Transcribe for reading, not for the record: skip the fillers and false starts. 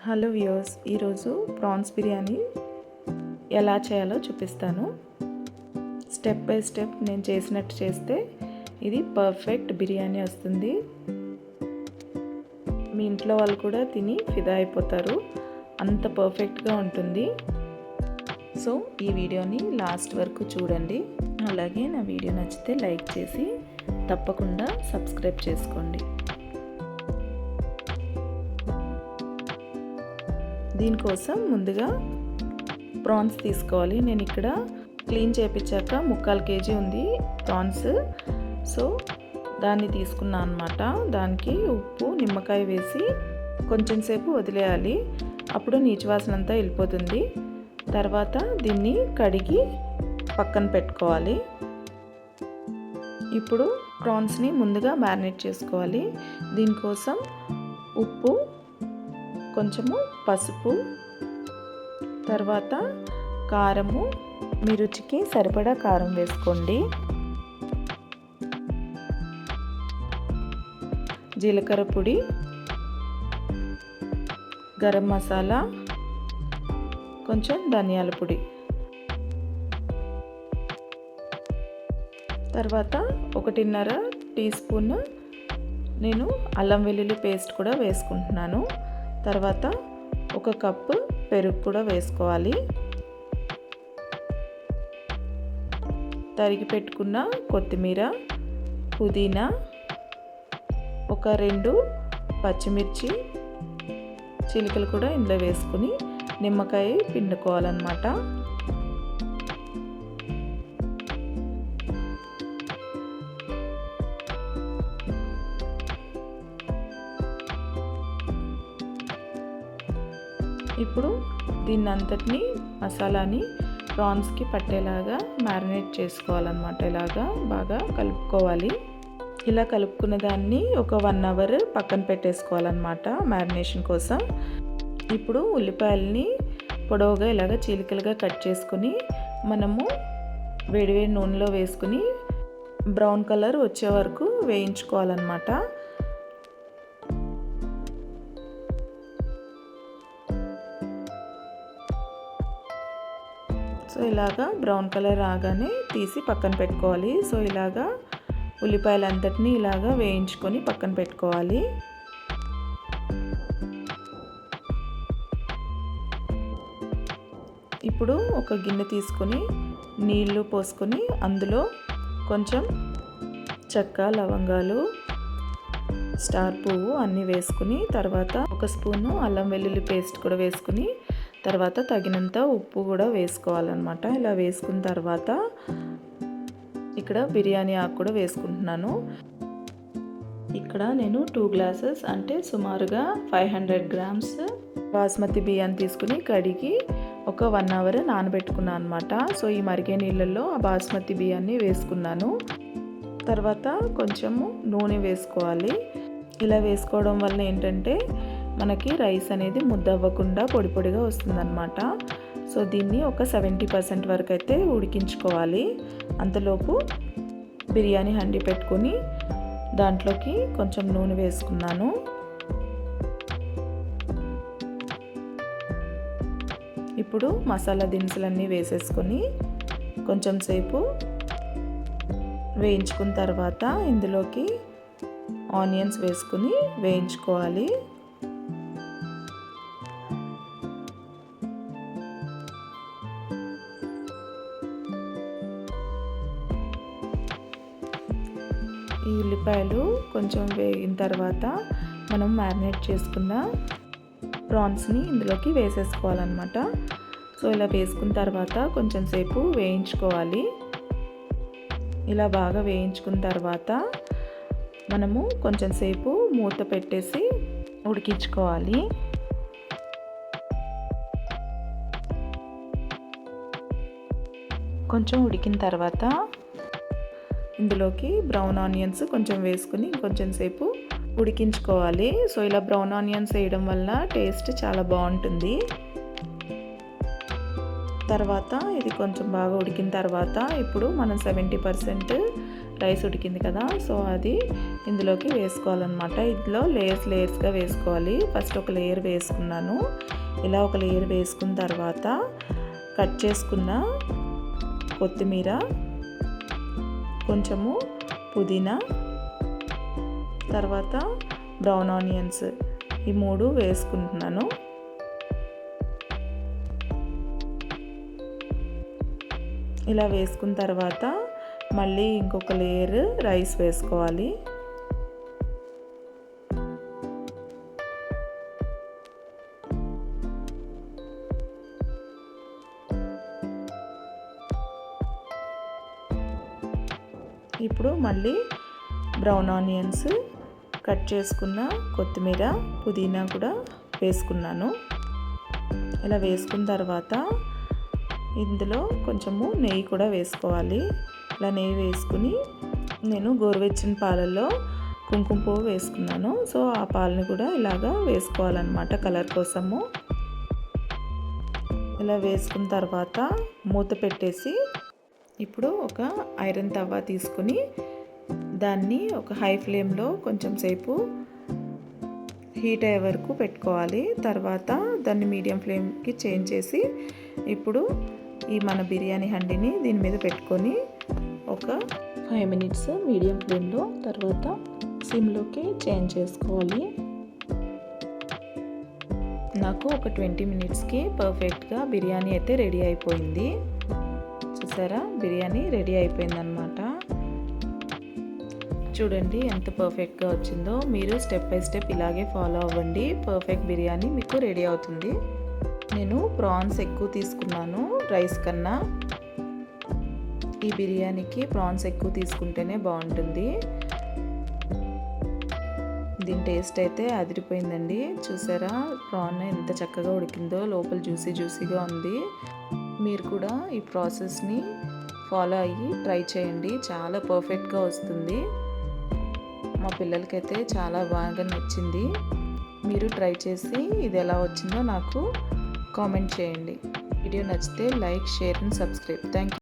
Hello viewers, ఈరోజు prawns biryani ఎలా చేయాలో చూపిస్తాను. స్టెప్ బై స్టెప్ నేను చేసినట్టు చేస్తే ఇది పర్ఫెక్ట్ బిర్యానీ వస్తుంది. మీ ఇంట్లో వాళ్ళు కూడా తిని ఫిదా అయిపోతారు, అంత పర్ఫెక్ట్గా ఉంటుంది. సో ఈ వీడియోని లాస్ట్ వరకు చూడండి. అలాగే నా వీడియో నచ్చితే లైక్ చేసి తప్పకుండా సబ్స్క్రైబ్ చేసుకోండి. దీనికోసం ముందుగా ప్రాన్స్ తీసుకోవాలి. నేను ఇక్కడ క్లీన్ చేయించాక 3/4 kg ఉంది ప్రాన్స్. సో దాన్ని తీసుకున్నాను అన్నమాట. దానికి ఉప్పు, నిమ్మకాయ వేసి కొంచెం సేపు వదిలేయాలి. అప్పుడు నీచువాసన అంతా వెళ్ళిపోతుంది. తర్వాత దీన్ని కడిగి పక్కన పెట్టుకోవాలి. ఇప్పుడు ప్రాన్స్ని ముందుగా మ్యారినేట్ చేసుకోవాలి. దీనికోసం ఉప్పు, కొంచెము పసుపు, తర్వాత కారము, మీ రుచికి సరిపడా కారం వేసుకోండి. జీలకర్ర పొడి, గరం మసాలా, కొంచెం ధనియాల పొడి, తర్వాత 1.5 టీ స్పూన్ నేను అల్లం వెల్లుల్లి పేస్ట్ కూడా వేసుకుంటున్నాను. తర్వాత 1 కప్పు పెరుగు కూడా వేసుకోవాలి. తరిగి పెట్టుకున్న కొత్తిమీర, పుదీనా, ఒక 2 పచ్చిమిర్చి చిలుకలు కూడా ఇందులో వేసుకుని నిమ్మకాయ పిండుకోవాలన్నమాట. ఇప్పుడు దీన్ని అంతటిని మసాలాని ప్రాన్స్కి పట్టేలాగా మ్యారినేట్ చేసుకోవాలన్నమాట. ఇలాగా బాగా కలుపుకోవాలి. ఇలా కలుపుకున్న దాన్ని ఒక 1 అవర్ పక్కన పెట్టేసుకోవాలన్నమాట మ్యారినేషన్ కోసం. ఇప్పుడు ఉల్లిపాయలని పొడవుగా ఇలాగ చీలికలుగా కట్ చేసుకుని మనము వేడివేడి నూనెలో వేసుకుని బ్రౌన్ కలర్ వచ్చే వరకు వేయించుకోవాలన్నమాట. సో ఇలాగా బ్రౌన్ కలర్ రాగానే తీసి పక్కన పెట్టుకోవాలి. సో ఇలాగా ఉల్లిపాయలంతటినీ ఇలాగా వేయించుకొని పక్కన పెట్టుకోవాలి. ఇప్పుడు ఒక గిన్నె తీసుకొని నీళ్లు పోసుకొని అందులో కొంచెం చెక్క, లవంగాలు, స్టార్ పువ్వు అన్నీ వేసుకుని తర్వాత 1 స్పూను అల్లం వెల్లుల్లి పేస్ట్ కూడా వేసుకుని తర్వాత తగినంత ఉప్పు కూడా వేసుకోవాలన్నమాట. ఇలా వేసుకున్న తర్వాత ఇక్కడ బిర్యానీ ఆకు కూడా వేసుకుంటున్నాను. ఇక్కడ నేను 2 గ్లాసెస్ అంటే సుమారుగా 500 గ్రామ్స్ బాస్మతి బియ్యాన్ని తీసుకుని కడిగి ఒక 1 అవర్ నానబెట్టుకున్నాను అనమాట. సో ఈ మరిగే నీళ్ళల్లో ఆ బాస్మతి బియ్యాన్ని వేసుకున్నాను. తర్వాత కొంచెము నూనె వేసుకోవాలి. ఇలా వేసుకోవడం వల్ల ఏంటంటే మనకి రైస్ అనేది ముద్ద అవ్వకుండా పొడి పొడిగా వస్తుందన్నమాట. సో దీన్ని ఒక 70% వరకు అయితే ఉడికించుకోవాలి. అంతలోపు బిర్యానీ హండి పెట్టుకొని దాంట్లోకి కొంచెం నూనె వేసుకున్నాను. ఇప్పుడు మసాలా దినుసులన్నీ వేసేసుకొని కొంచెం సేపు వేయించుకున్న తర్వాత ఇందులోకి ఆనియన్స్ వేసుకుని వేయించుకోవాలి. ఈ ఉల్లిపాయలు కొంచెం వేగిన తర్వాత మనం మ్యారినేట్ చేసుకున్న ప్రాన్స్ని ఇందులోకి వేసేసుకోవాలన్నమాట. సో ఇలా వేసుకున్న తర్వాత కొంచెం సేపు వేయించుకోవాలి. ఇలా బాగా వేయించుకున్న తర్వాత మనము కొంచెం సేపు మూత పెట్టేసి ఉడికించుకోవాలి. కొంచెం ఉడికిన తర్వాత ఇందులోకి బ్రౌన్ ఆనియన్స్ కొంచెం వేసుకుని కొంచెం సేపు ఉడికించుకోవాలి. సో ఇలా బ్రౌన్ ఆనియన్స్ వేయడం వల్ల టేస్ట్ చాలా బాగుంటుంది. తర్వాత ఇది కొంచెం బాగా ఉడికిన తర్వాత ఇప్పుడు మనం 70% రైస్ ఉడికింది కదా, సో అది ఇందులోకి వేసుకోవాలన్నమాట. ఇందులో లేయర్స్గా వేసుకోవాలి. ఫస్ట్ ఒక లేయర్ వేసుకున్నాను. ఇలా ఒక లేయర్ వేసుకున్న తర్వాత కట్ చేసుకున్న కొత్తిమీర, కొంచెము పుదీనా, తర్వాత బ్రౌన్ ఆనియన్స్, ఈ 3 వేసుకుంటున్నాను. ఇలా వేసుకున్న తర్వాత మళ్ళీ ఇంకొక లేయర్ రైస్ వేసుకోవాలి. ఇప్పుడు మళ్ళీ బ్రౌన్ ఆనియన్స్, కట్ చేసుకున్న కొత్తిమీర, పుదీనా కూడా వేసుకున్నాను. ఇలా వేసుకున్న తర్వాత ఇందులో కొంచెము నెయ్యి కూడా వేసుకోవాలి. ఇలా నెయ్యి వేసుకుని నేను గోరువెచ్చని పాలల్లో కుంకుమ పువ్వు వేసుకున్నాను. సో ఆ పాలని కూడా ఇలాగా వేసుకోవాలన్నమాట కలర్ కోసము. ఇలా వేసుకున్న తర్వాత మూత పెట్టేసి ఇప్పుడు ఒక ఐరన్ తవ్వ తీసుకుని దాన్ని ఒక హై ఫ్లేమ్లో కొంచెం సేపు హీట్ అయ్యే వరకు పెట్టుకోవాలి. తర్వాత దాన్ని మీడియం ఫ్లేమ్కి చేంజ్ చేసి ఇప్పుడు ఈ మన బిర్యానీ హండీని దీని మీద పెట్టుకొని ఒక 5 మినిట్స్ మీడియం ఫ్లేమ్లో, తర్వాత సిమ్లోకి చేంజ్ చేసుకోవాలి. నాకు ఒక 20 మినిట్స్కి పర్ఫెక్ట్గా బిర్యానీ అయితే రెడీ అయిపోయింది. చూసారా, బిర్యానీ రెడీ అయిపోయిందనమాట. చూడండి ఎంత పర్ఫెక్ట్గా వచ్చిందో. మీరు స్టెప్ బై స్టెప్ ఇలాగే ఫాలో అవ్వండి, పర్ఫెక్ట్ బిర్యానీ మీకు రెడీ అవుతుంది. నేను ప్రాన్స్ ఎక్కువ తీసుకున్నాను రైస్ కన్నా. ఈ బిర్యానీకి ప్రాన్స్ ఎక్కువ తీసుకుంటేనే బాగుంటుంది. దీని టేస్ట్ అయితే అదిరిపోయిందండి. చూసారా ప్రాన్ ఎంత చక్కగా ఉడికిందో, లోపల జ్యూసీగా ఉంది. మీరు కూడా ఈ ప్రాసెస్ని ఫాలో అయ్యి ట్రై చేయండి, చాలా పర్ఫెక్ట్గా వస్తుంది. మా పిల్లలకైతే చాలా బాగా నచ్చింది. మీరు ట్రై చేసి ఇది ఎలా వచ్చిందో నాకు కామెంట్ చేయండి. వీడియో నచ్చితే like, share and subscribe. Thank you.